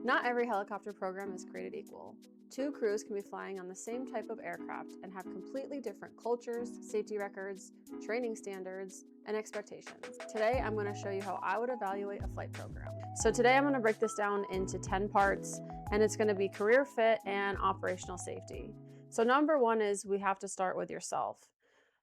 Not every helicopter program is created equal. Two crews can be flying on the same type of aircraft and have completely different cultures, safety records, training standards, and expectations. Today, I'm going to show you how I would evaluate a flight program. So today I'm going to break this down into 10 parts, and it's going to be career fit and operational safety. So number one is we have to start with yourself.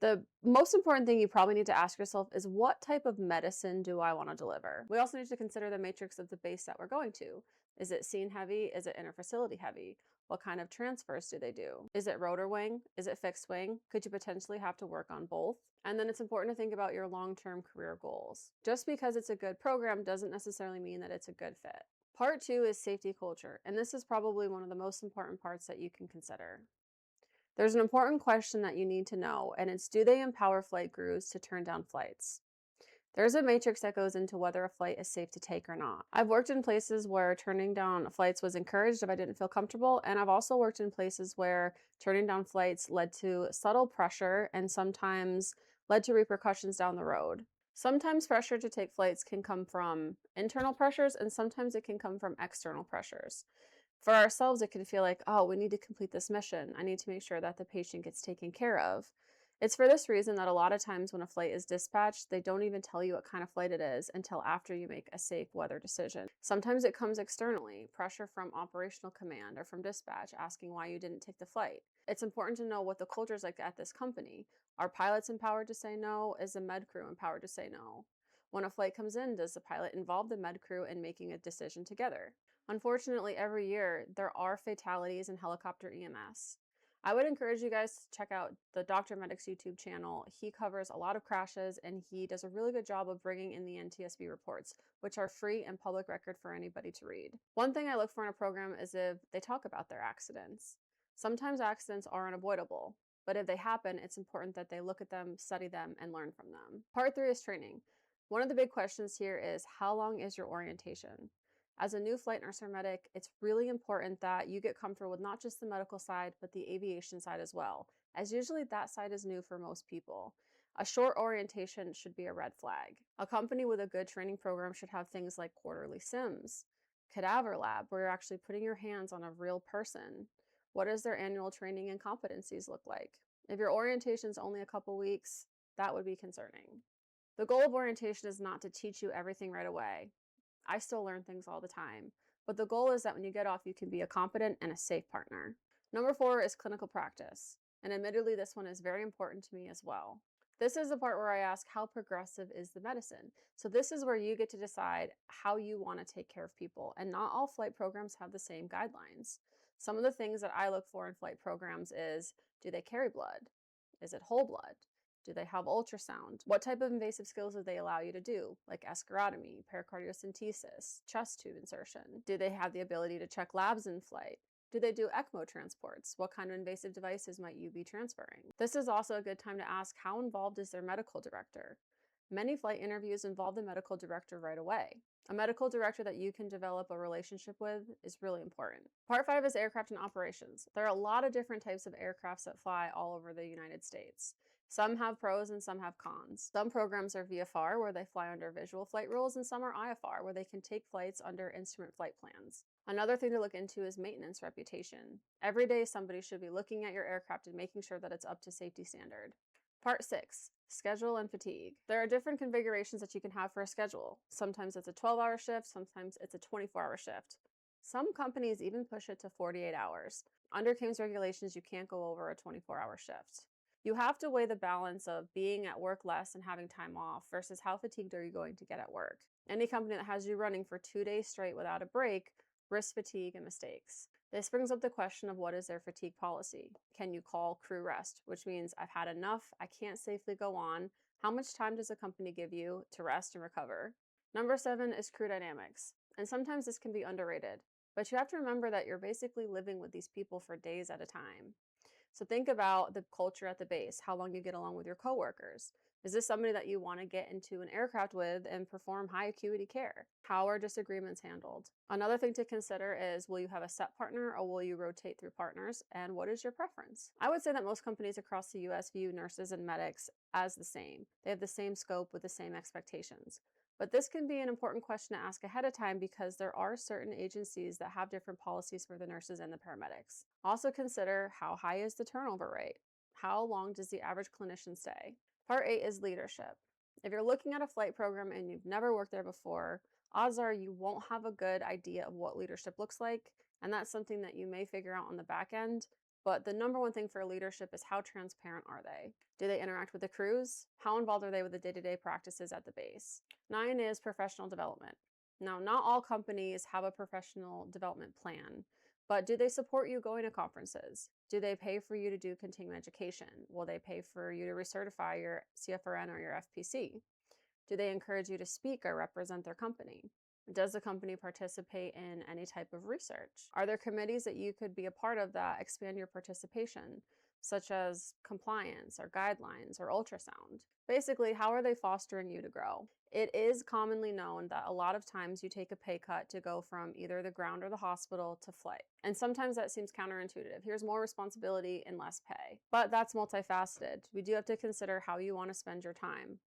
The most important thing you probably need to ask yourself is, what type of medicine do I want to deliver? We also need to consider the matrix of the base that we're going to. Is it scene heavy? Is it interfacility heavy? What kind of transfers do they do? Is it rotor wing? Is it fixed wing? Could you potentially have to work on both? And then it's important to think about your long-term career goals. Just because it's a good program doesn't necessarily mean that it's a good fit. Part two is safety culture, and this is probably one of the most important parts that you can consider. There's an important question that you need to know, and it's, do they empower flight crews to turn down flights? There's a matrix that goes into whether a flight is safe to take or not. I've worked in places where turning down flights was encouraged if I didn't feel comfortable, and I've also worked in places where turning down flights led to subtle pressure and sometimes led to repercussions down the road. Sometimes pressure to take flights can come from internal pressures, and sometimes it can come from external pressures. For ourselves, it can feel like, oh, we need to complete this mission. I need to make sure that the patient gets taken care of. It's for this reason that a lot of times when a flight is dispatched, they don't even tell you what kind of flight it is until after you make a safe weather decision. Sometimes it comes externally, pressure from operational command or from dispatch asking why you didn't take the flight. It's important to know what the culture is like at this company. Are pilots empowered to say no? Is the med crew empowered to say no? When a flight comes in, does the pilot involve the med crew in making a decision together? Unfortunately, every year, there are fatalities in helicopter EMS. I would encourage you guys to check out the Dr. Medic's YouTube channel. He covers a lot of crashes, and he does a really good job of bringing in the NTSB reports, which are free and public record for anybody to read. One thing I look for in a program is if they talk about their accidents. Sometimes accidents are unavoidable, but if they happen, it's important that they look at them, study them, and learn from them. Part 3 is training. One of the big questions here is, how long is your orientation? As a new flight nurse or medic, it's really important that you get comfortable with not just the medical side, but the aviation side as well, as usually that side is new for most people. A short orientation should be a red flag. A company with a good training program should have things like quarterly HEMS, cadaver lab, where you're actually putting your hands on a real person. What does their annual training and competencies look like? If your orientation is only a couple weeks, that would be concerning. The goal of orientation is not to teach you everything right away. I still learn things all the time, but the goal is that when you get off, you can be a competent and a safe partner. Number 4 is clinical practice, and admittedly, this one is very important to me as well. This is the part where I ask, how progressive is the medicine? So this is where you get to decide how you want to take care of people, and not all flight programs have the same guidelines. Some of the things that I look for in flight programs is, do they carry blood? Is it whole blood? Do they have ultrasound? What type of invasive skills do they allow you to do, like escharotomy, pericardiocentesis, chest tube insertion? Do they have the ability to check labs in flight? Do they do ECMO transports? What kind of invasive devices might you be transferring? This is also a good time to ask, how involved is their medical director? Many flight interviews involve the medical director right away. A medical director that you can develop a relationship with is really important. Part 5 is aircraft and operations. There are a lot of different types of aircrafts that fly all over the United States. Some have pros and some have cons. Some programs are VFR, where they fly under visual flight rules, and some are IFR, where they can take flights under instrument flight plans. Another thing to look into is maintenance reputation. Every day, somebody should be looking at your aircraft and making sure that it's up to safety standard. Part 6, schedule and fatigue. There are different configurations that you can have for a schedule. Sometimes it's a 12-hour shift, sometimes it's a 24-hour shift. Some companies even push it to 48 hours. Under HEMS regulations, you can't go over a 24-hour shift. You have to weigh the balance of being at work less and having time off versus how fatigued are you going to get at work. Any company that has you running for 2 days straight without a break risks fatigue and mistakes. This brings up the question of, what is their fatigue policy? Can you call crew rest, which means I've had enough, I can't safely go on. How much time does a company give you to rest and recover? Number 7 is crew dynamics, and sometimes this can be underrated, but you have to remember that you're basically living with these people for days at a time. So think about the culture at the base, how long you get along with your coworkers. Is this somebody that you want to get into an aircraft with and perform high acuity care? How are disagreements handled? Another thing to consider is, will you have a set partner or will you rotate through partners? And what is your preference? I would say that most companies across the US view nurses and medics as the same. They have the same scope with the same expectations. But this can be an important question to ask ahead of time because there are certain agencies that have different policies for the nurses and the paramedics. Also consider, how high is the turnover rate? How long does the average clinician stay? Part 8 is leadership. If you're looking at a flight program and you've never worked there before, odds are you won't have a good idea of what leadership looks like, and that's something that you may figure out on the back end. But the number one thing for leadership is, how transparent are they? Do they interact with the crews? How involved are they with the day-to-day practices at the base? 9 is professional development. Now, not all companies have a professional development plan, but do they support you going to conferences? Do they pay for you to do continuing education? Will they pay for you to recertify your CFRN or your FPC? Do they encourage you to speak or represent their company? Does the company participate in any type of research? Are there committees that you could be a part of that expand your participation, such as compliance or guidelines or ultrasound? Basically, how are they fostering you to grow? It is commonly known that a lot of times you take a pay cut to go from either the ground or the hospital to flight. And sometimes that seems counterintuitive. Here's more responsibility and less pay. But that's multifaceted. We do have to consider how you want to spend your time.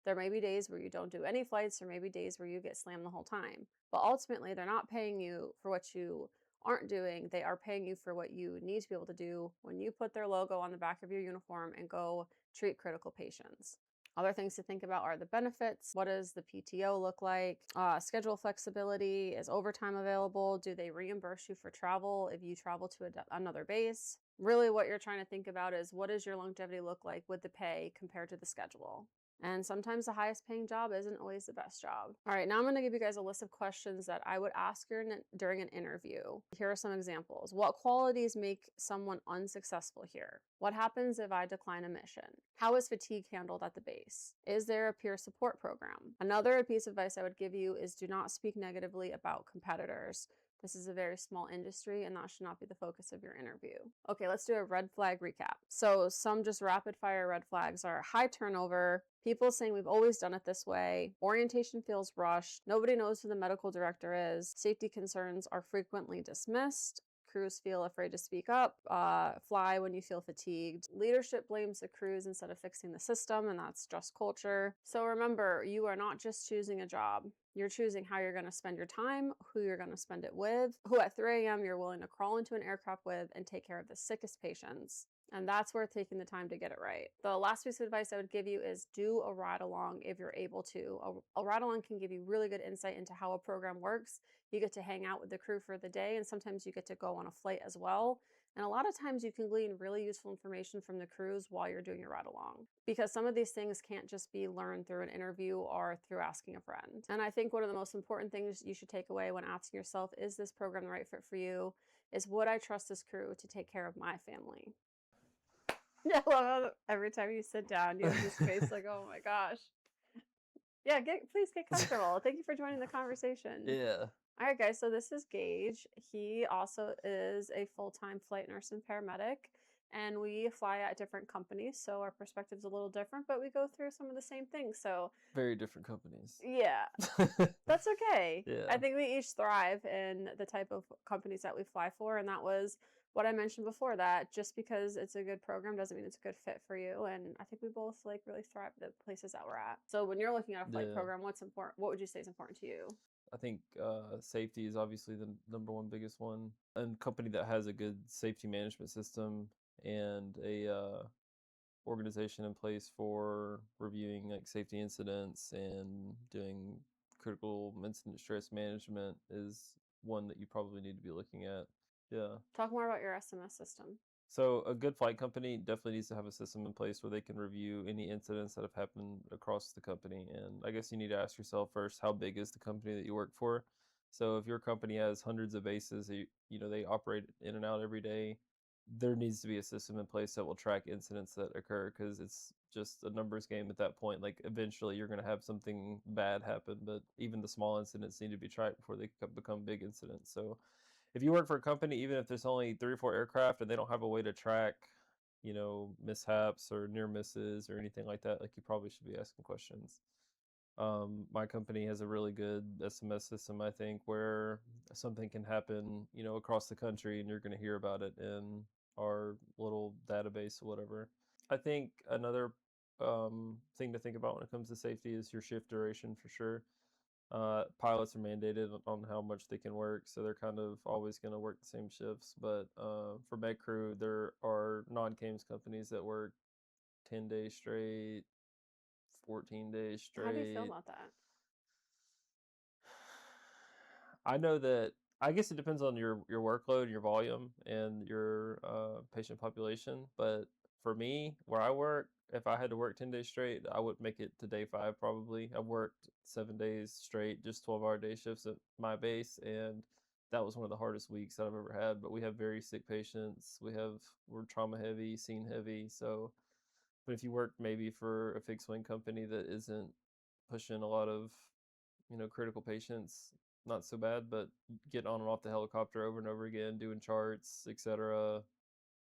There may be days where you don't do any flights, or maybe days where you get slammed the whole time. But ultimately, they're not paying you for what you aren't doing. They are paying you for what you need to be able to do when you put their logo on the back of your uniform and go treat critical patients. Other things to think about are the benefits. What does the PTO look like? Schedule flexibility. Is overtime available? Do they reimburse you for travel if you travel to another base? Really, what you're trying to think about is, what does your longevity look like with the pay compared to the schedule? And sometimes the highest paying job isn't always the best job. All right, now I'm gonna give you guys a list of questions that I would ask during an interview. Here are some examples. What qualities make someone unsuccessful here? What happens if I decline a mission? How is fatigue handled at the base? Is there a peer support program? Another piece of advice I would give you is, do not speak negatively about competitors. This is a very small industry, and that should not be the focus of your interview. Okay, let's do a red flag recap. So some just rapid fire red flags are high turnover, people saying we've always done it this way, orientation feels rushed, nobody knows who the medical director is, safety concerns are frequently dismissed, crews feel afraid to speak up, fly when you feel fatigued. Leadership blames the crews instead of fixing the system, and that's just culture. So remember, you are not just choosing a job. You're choosing how you're going to spend your time, who you're going to spend it with, who at 3 a.m. you're willing to crawl into an aircraft with and take care of the sickest patients. And that's worth taking the time to get it right. The last piece of advice I would give you is, do a ride along if you're able to. A ride along can give you really good insight into how a program works. You get to hang out with the crew for the day, and sometimes you get to go on a flight as well. And a lot of times you can glean really useful information from the crews while you're doing your ride along, because some of these things can't just be learned through an interview or through asking a friend. And I think one of the most important things you should take away when asking yourself, is this program the right fit for you, is, would I trust this crew to take care of my family? Yeah, I love how every time you sit down, you have this face like, oh my gosh. Yeah, please get comfortable. Thank you for joining the conversation. Yeah. All right, guys, so this is Gage. He also is a full-time flight nurse and paramedic, and we fly at different companies, so our perspective's a little different, but we go through some of the same things. So Very different companies. yeah, that's okay. Yeah. I think we each thrive in the type of companies that we fly for, and that was what I mentioned before, that just because it's a good program doesn't mean it's a good fit for you. And I think we both like really thrive at the places that we're at. So when you're looking at a flight program, what's important? What would you say is important to you? I think safety is obviously the number one biggest one. And a company that has a good safety management system and a organization in place for reviewing like safety incidents and doing critical incident stress management is one that you probably need to be looking at. Yeah. Talk more about your SMS system. So a good flight company definitely needs to have a system in place where they can review any incidents that have happened across the company. And I guess you need to ask yourself first, how big is the company that you work for? So if your company has hundreds of bases, they operate in and out every day, there needs to be a system in place that will track incidents that occur, because it's just a numbers game at that point. Like eventually you're going to have something bad happen, but even the small incidents need to be tracked before they become big incidents. So if you work for a company, even if there's only 3 or 4 aircraft and they don't have a way to track, mishaps or near misses or anything like that, like you probably should be asking questions. My company has a really good SMS system, I think, where something can happen, across the country, and you're going to hear about it in our little database or whatever. I think another thing to think about when it comes to safety is your shift duration, for sure. Pilots are mandated on how much they can work, so they're kind of always going to work the same shifts. But for med crew, there are non-CAMS companies that work 10 days straight, 14 days How do you feel straight. about that? I know that I guess it depends on your workload, your volume, and your patient population. But for me, where I work, if I had to work 10 days straight, I would make it to day 5 probably. I've worked 7 days straight, just 12-hour day shifts at my base, and that was one of the hardest weeks that I've ever had. But we have very sick patients. We're trauma heavy, scene heavy. So, but if you work maybe for a fixed wing company that isn't pushing a lot of critical patients, not so bad, but getting on and off the helicopter over and over again, doing charts, etc.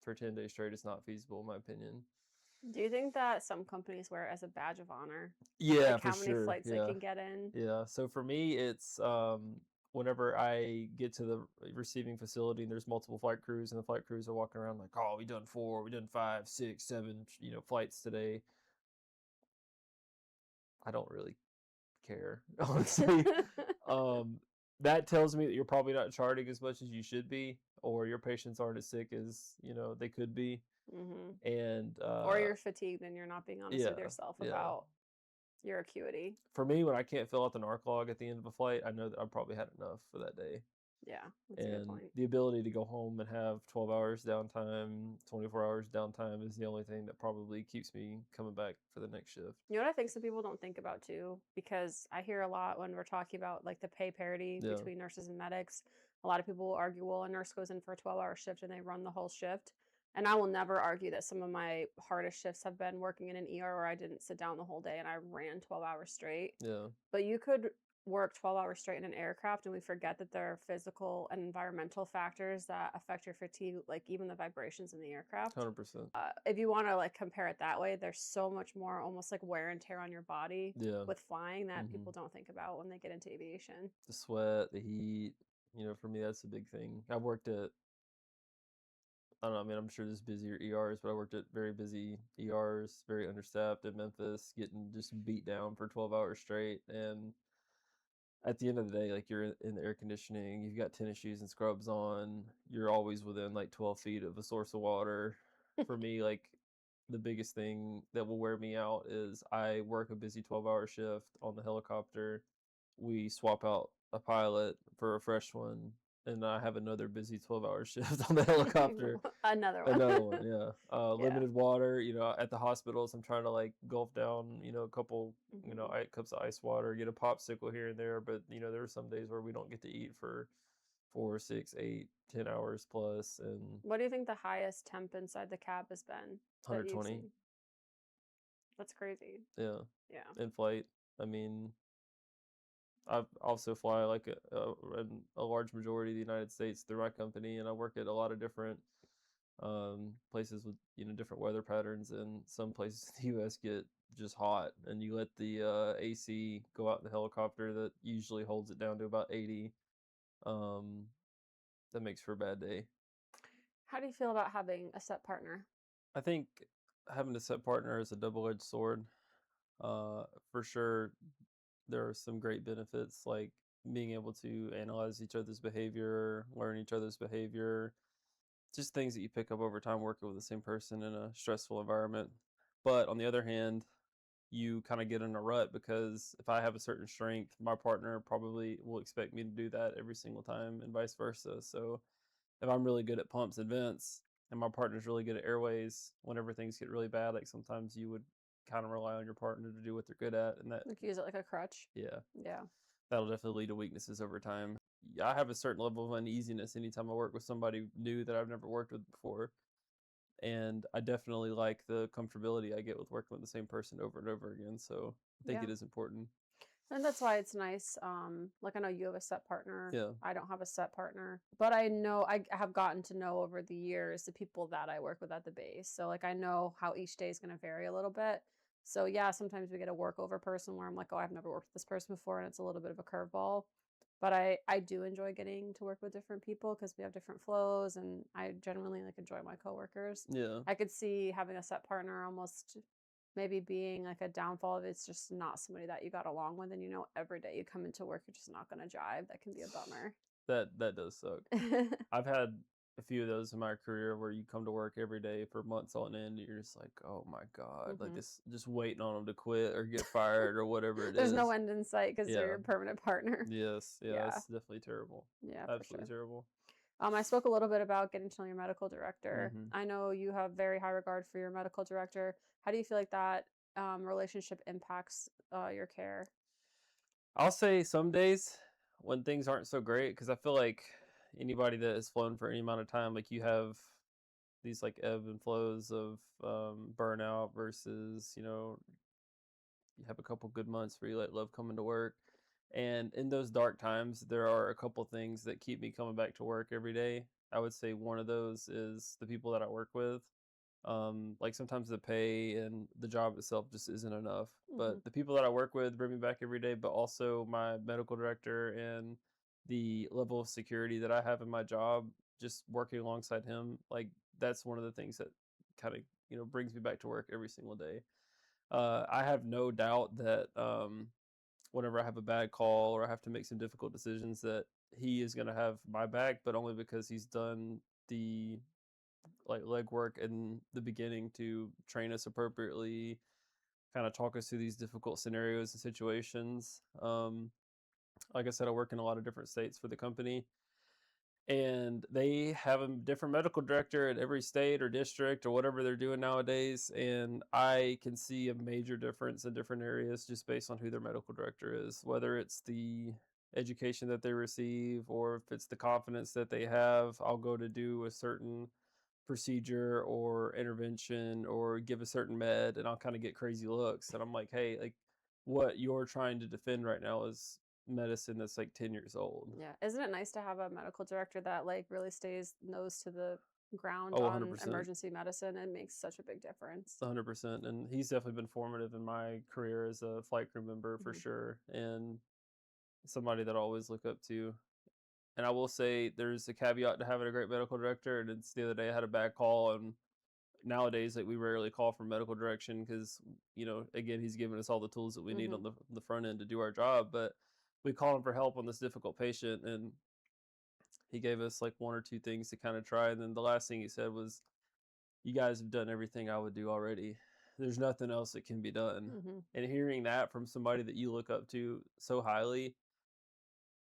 for 10 days straight is not feasible in my opinion. Do you think that some companies wear it as a badge of honor? Yeah, Like for how many sure. flights they Yeah. can get in? Yeah. So for me, it's whenever I get to the receiving facility and there's multiple flight crews and the flight crews are walking around like, oh, we done 4, we done 5, 6, 7, flights today. I don't really care, honestly. um, that tells me that you're probably not charting as much as you should be, or your patients aren't as sick as they could be. Mm-hmm. And Or you're fatigued and you're not being honest with yeah, yourself yeah. about your acuity. For me, when I can't fill out the narc log at the end of a flight, I know that I've probably had enough for that day. Yeah, that's a good And point. the ability to go home and have 12 hours downtime, 24 hours downtime is the only thing that probably keeps me coming back for the next shift. You know what I think some people don't think about too, because I hear a lot when we're talking about like the pay parity Yeah. between nurses and medics. A lot of people will argue, well, a nurse goes in for a 12-hour shift and they run the whole shift. And I will never argue that some of my hardest shifts have been working in an ER where I didn't sit down the whole day and I ran 12 hours straight. Yeah. But you could work 12 hours straight in an aircraft, and we forget that there are physical and environmental factors that affect your fatigue, like even the vibrations in the aircraft. 100%. If you want to like compare it that way, there's so much more almost like wear and tear on your body Yeah. with flying that Mhm. people don't think about when they get into aviation. The sweat, the heat, for me, that's a big thing. I've worked at, I don't know, I mean, I'm sure there's busier ERs, but I worked at very busy ERs, very understaffed at Memphis, getting just beat down for 12 hours straight. And at the end of the day, like you're in the air conditioning, you've got tennis shoes and scrubs on, you're always within like 12 feet of a source of water. For me, like the biggest thing that will wear me out is I work a busy 12-hour shift on the helicopter. We swap out a pilot for a fresh one, and I have another busy 12-hour shift on the helicopter. Another one. Another one, yeah. Yeah. Limited water, at the hospitals, I'm trying to like gulp down, a couple, Mhm. cups of ice water, get a popsicle here and there. But, there are some days where we don't get to eat for 4, 6, 8, 10 hours plus, and What do you think the highest temp inside the cab has been that you've 120. seen? That's crazy. Yeah. Yeah. In flight. I mean, I also fly like a large majority of the United States through my company, and I work at a lot of different places with different weather patterns, and some places in the U.S. get just hot, and you let the AC go out in the helicopter that usually holds it down to about 80. Um, that makes for a bad day. How do you feel about having a set partner? I think having a set partner is a double-edged sword. For sure, there are some great benefits like being able to analyze each other's behavior, learn each other's behavior, just things that you pick up over time working with the same person in a stressful environment. But on the other hand, you kind of get in a rut because if I have a certain strength, my partner probably will expect me to do that every single time and vice versa. So if I'm really good at pumps and vents and my partner's really good at airways, whenever things get really bad, like sometimes you would kind of rely on your partner to do what they're good at. And that, Like use it like a crutch? yeah, Yeah. that'll definitely lead to weaknesses over time. Yeah, I have a certain level of uneasiness anytime I work with somebody new that I've never worked with before. And I definitely like the comfortability I get with working with the same person over and over again. So I think Yeah. it is important. And that's why it's nice. Like I know you have a set partner. Yeah. I don't have a set partner, but I know I have gotten to know over the years the people that I work with at the base. So like I know how each day is going to vary a little bit. So yeah, sometimes we get a workover person where I'm like, oh, I've never worked with this person before, and it's a little bit of a curveball. But I do enjoy getting to work with different people because we have different flows, and I genuinely like enjoy my coworkers. Yeah. I could see having a set partner almost maybe being like a downfall of it's just not somebody that you got along with, and every day you come into work you're just not going to jive. That can be a bummer. That does suck. I've had a few of those in my career where you come to work every day for months on end, and you're just like, oh my God, like this, just waiting on them to quit or get fired or whatever it There's is. no end in sight because they're Yeah. your permanent partner. Yes. Yeah. Yeah. It's definitely terrible. Yeah, for Absolutely sure. terrible. I spoke a little bit about getting to know your medical director. Hmm. I know you have very high regard for your medical director. How do you feel like that relationship impacts your care? I'll say some days when things aren't so great, because I feel like anybody that has flown for any amount of time, like you have these like ebb and flows of burnout versus, you have a couple good months where you like love coming to work. And in those dark times, there are a couple things that keep me coming back to work every day. I would say one of those is the people that I work with. Like sometimes the pay and the job itself just isn't enough. But the people that I work with bring me back every day, but also my medical director and the level of security that I have in my job, just working alongside him, like that's one of the things that kind of, brings me back to work every single day. I have no doubt that whenever I have a bad call or I have to make some difficult decisions, that he is going to have my back, but only because he's done the like legwork in the beginning to train us appropriately, kind of talk us through these difficult scenarios and situations. Like I said, I work in a lot of different states for the company, and they have a different medical director at every state or district or whatever they're doing nowadays. And I can see a major difference in different areas just based on who their medical director is, whether it's the education that they receive or if it's the confidence that they have. I'll go to do a certain procedure or intervention or give a certain med, and I'll kind of get crazy looks. And I'm like, hey, like what you're trying to defend right now is medicine that's like 10 years old. Yeah. Isn't it nice to have a medical director that like really stays nose to the ground Oh, on 100%. emergency medicine? It makes such a big difference. 100%. And he's definitely been formative in my career as a flight crew member for sure. And somebody that I always look up to. And I will say there's a caveat to having a great medical director. And it's the other day I had a bad call, and nowadays like we rarely call for medical direction because, again, he's giving us all the tools that we need on the front end to do our job. But we call him for help on this difficult patient, and he gave us like one or two things to kind of try. And then the last thing he said was, you guys have done everything I would do already. There's nothing else that can be done. And hearing that from somebody that you look up to so highly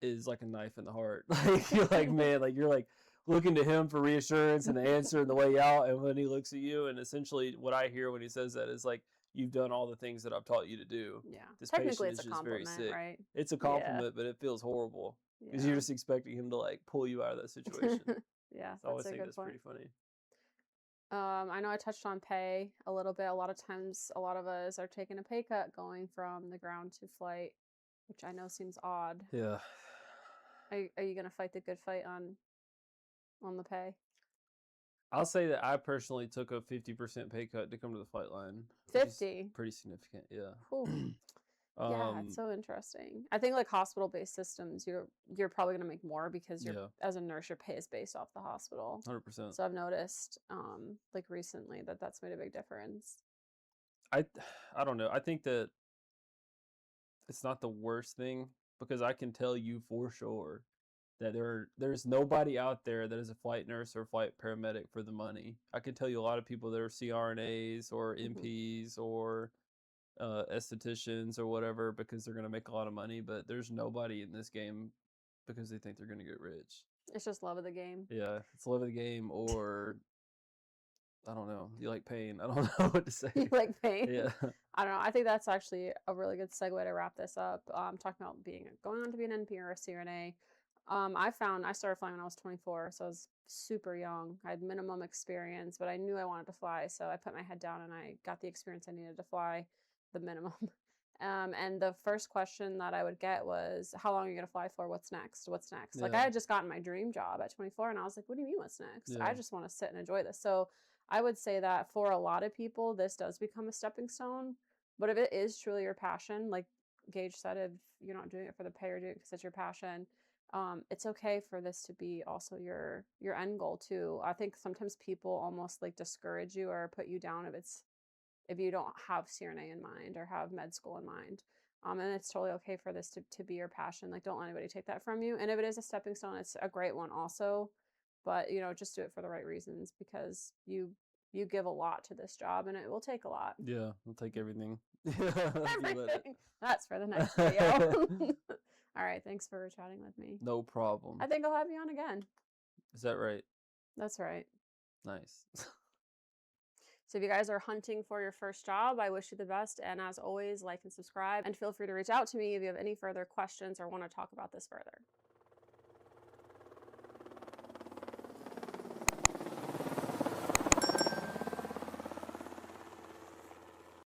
is like a knife in the heart. Like you're like, man, like you're like looking to him for reassurance and the answer and the way out. And when he looks at you, and essentially what I hear when he says that is like, you've done all the things that I've taught you to do. Yeah. This Technically, patient it's is a just very compliment, sick. right? It's a compliment, but it feels horrible because you're just expecting him to like pull you out of that situation. Yeah, So I always that's a think good that's point. pretty funny. I know I touched on pay a little bit. A lot of times, a lot of us are taking a pay cut going from the ground to flight, which I know seems odd. Yeah. Are you gonna fight the good fight on the pay? I'll say that I personally took a 50% pay cut to come to the flight line. 50. Pretty significant, yeah. Yeah, it's so interesting. I think like hospital-based systems, you're probably gonna make more because as a nurse, your pay is based off the hospital. 100%. So I've noticed, like recently, that's made a big difference. I don't know. I think that it's not the worst thing because I can tell you for sure that there's nobody out there that is a flight nurse or flight paramedic for the money. I can tell you a lot of people that are CRNAs or MPs or estheticians or whatever because they're going to make a lot of money, but there's nobody in this game because they think they're going to get rich. It's just love of the game. Yeah, it's love of the game, or I don't know. You like pain. I don't know what to say. You like pain? Yeah. I don't know. I think that's actually a really good segue to wrap this up. Talking about going on to be an NP or a CRNA. I started flying when I was 24, so I was super young. I had minimum experience, but I knew I wanted to fly, so I put my head down and I got the experience I needed to fly the minimum. And the first question that I would get was, how long are you going to fly for? What's next? What's next? Like I had just gotten my dream job at 24, and I was like, what do you mean what's next? I just want to sit and enjoy this. So I would say that for a lot of people, this does become a stepping stone. But if it is truly your passion, like Gage said, if you're not doing it for the pay or doing it because it's your passion, it's okay for this to be also your end goal too. I think sometimes people almost like discourage you or put you down if it's if you don't have CRNA in mind or have med school in mind. And it's totally okay for this to be your passion. Like, don't let anybody take that from you. And if it is a stepping stone, it's a great one also. But, you know, just do it for the right reasons, because you give a lot to this job and it will take a lot. Yeah, we'll take everything. If you let it. Everything. That's for the next video. All right. Thanks for chatting with me. No problem. I think I'll have you on again. Is that right? That's right. Nice. So if you guys are hunting for your first job, I wish you the best. And as always, like and subscribe. And feel free to reach out to me if you have any further questions or want to talk about this further.